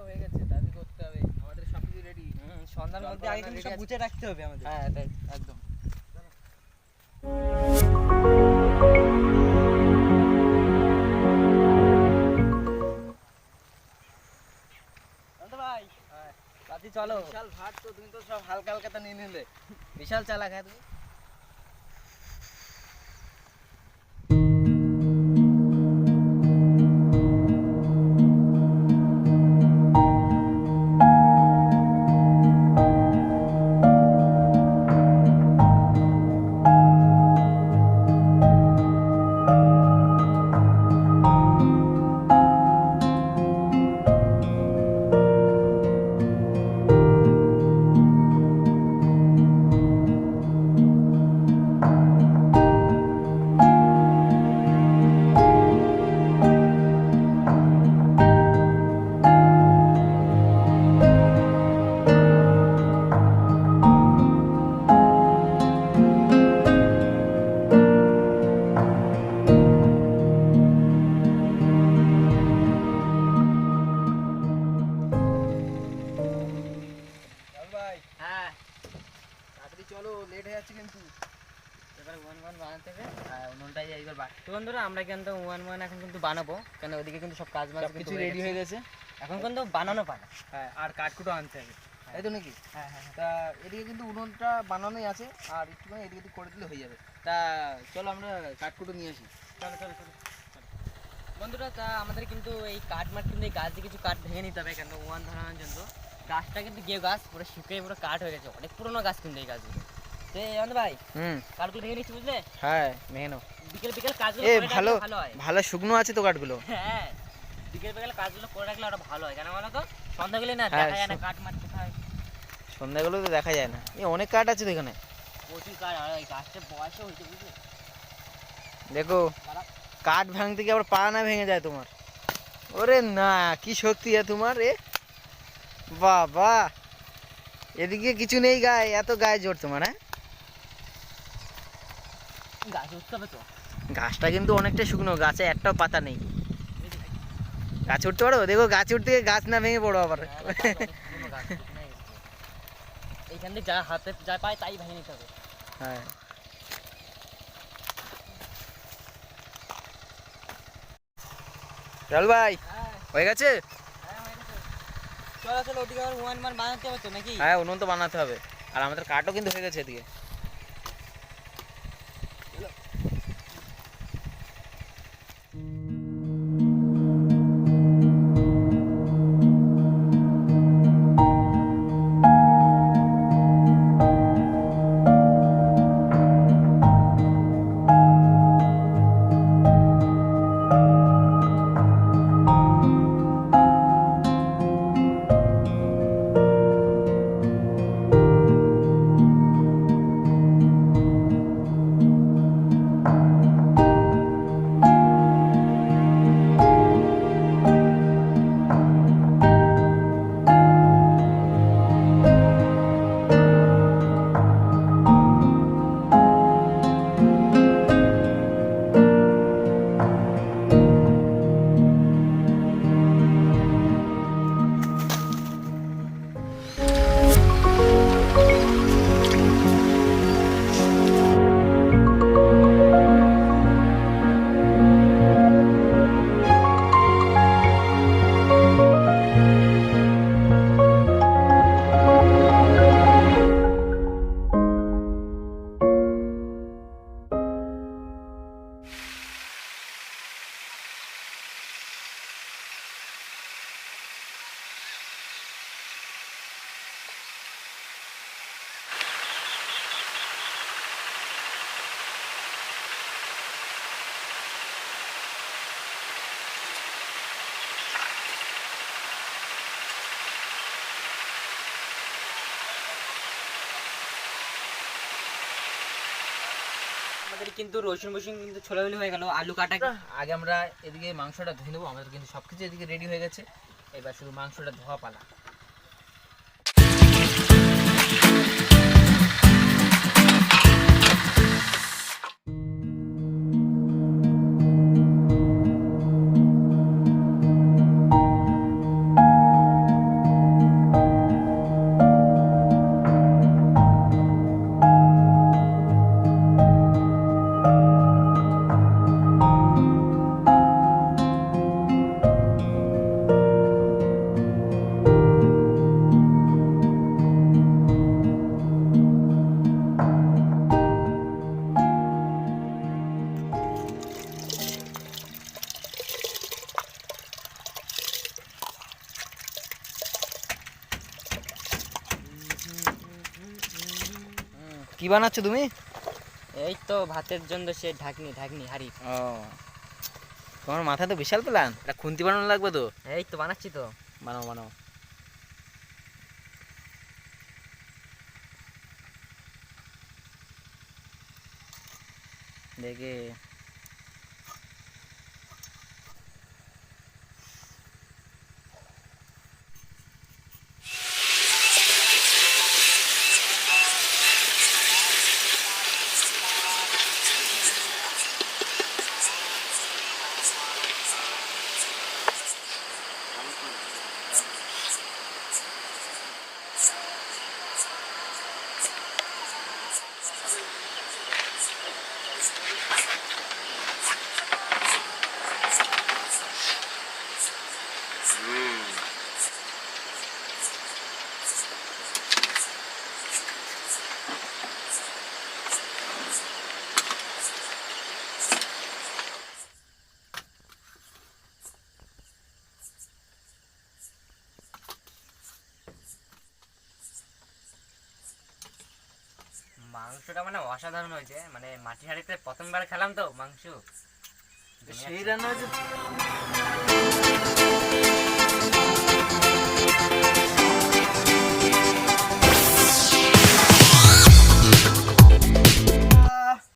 তো হয়ে গেছে, তাড়াতাড়ি করতে হবে, আমাদের সবকিছু রেডি। সন্ধ্যার মধ্যে আগে কিন্তু সব গুছিয়ে রাখতে হবে আমাদের। হ্যাঁ তাই একদম। ভাই রাতে চলো। বিশাল ভাত তো, তুমি তো সব হালকা হালকা তো নিয়ে নিলে, বিশাল চালাক হ্যাঁ তুমি। চলো, লেট হয়ে যাচ্ছে কিন্তু। এবার ওয়ান বানাতে হবে। উনুনটাই এইবার তো বন্ধুরা আমরা কিন্তু ওয়ান এখন কিন্তু বানাবো, কেন ওদিকে কিন্তু সব কাজ বাজ কিছু রেডি হয়ে গেছে, এখন কিন্তু বানানো পালা। হ্যাঁ আর কাঠকুটো আনতে হবে, তাই তো নাকি? হ্যাঁ। তা এদিকে কিন্তু উনুনটা বানানোই আছে, আর একটুখানি এদিকে করে দিলে হয়ে যাবে। তা চলো আমরা কাঠকুটো নিয়ে আসি। চলো বন্ধুরা, তা আমাদের কিন্তু এই কাঠ মাঠ কিন্তু এই গাছ দিয়ে কিছু কাঠ ভেঙে নিতে হবে, কেন ওয়ান ধরানোর জন্য। গাছটা কিন্তু গেও গাছ পুরো শুকিয়ে পুরো কাঠ হয়ে গেছে, অনেক পুরোনো গাছ কিন্তু এই গাছগুলো। ভাই কাঠগুলো ভেঙে নিচ্ছি বুঝলে? হ্যাঁ ভেঙে নাও। বিকেল কাজগুলো ভালো ভালো হয়। ভালো শুকনো আছে তো কাঠগুলো। হ্যাঁ বিকেল কাজগুলো করে রাখলে ওটা ভালো হয়, কেন বলো তো? সন্ধ্যা গেলে না হ্যাঁ, দেখা যায় না কাঠ মাঠ কোথায়। সন্ধ্যাগুলো তো দেখা যায় না, অনেক কাঠ আছে তো এখানে। প্রচুর কাঠ, আর এই গাছটা বয়সও হয়েছে বুঝলে। দেখো কাঠ ভাঙতে গিয়ে আবার পা না ভেঙে যায় তোমার। ওরে না, কি শক্তি তোমার রে বাবা। এদিকে কিছু নেই গায়ে, এত গায়ে জোর তোমার। হ্যাঁ গাছ উঠতে হবে তো। গাছটা কিন্তু অনেকটা শুকনো, গাছে একটাও পাতা নেই। গাছ উঠতে পারো? দেখো গাছ উঠতে গিয়ে গাছ না ভেঙে পড়ো আবার। এইখান থেকে যা হাতে যা পায় তাই ভেঙে নিতে হবে। হ্যাঁ চল ভাই, হয়ে গেছে। চলো ওদিকে আবার ওয়ান বানাতে হবে তো নাকি? হ্যাঁ উনুন তো বানাতে হবে, আর আমাদের কাঠও কিন্তু হয়ে গেছে এদিকে। আমাদের কিন্তু রসুন কিন্তু ছোলাগুলি হয়ে গেল, আলু কাটা। আগে আমরা এদিকে মাংসটা ধুয়ে নেবো, আমাদের কিন্তু সবকিছু এদিকে রেডি হয়ে গেছে, এবার শুধু মাংসটা ধোয়া পালা। কি বানাচ্ছ তুমি? এই তো ভাতের জন্য সে ঢাকনি ঢাকনি হাঁড়ি। ও, তোমার মাথায় তো বিশাল প্ল্যান। এটা খুন্তি বানানো লাগবে তো। এই তো বানাচ্ছি তো। বানাও বানাও। দেখে মাংসটা মানে অসাধারণ হয়েছে, মানে মাটি হাঁড়িতে প্রথমবার খেলাম তো মাংস। সেই রান্না হয়েছে।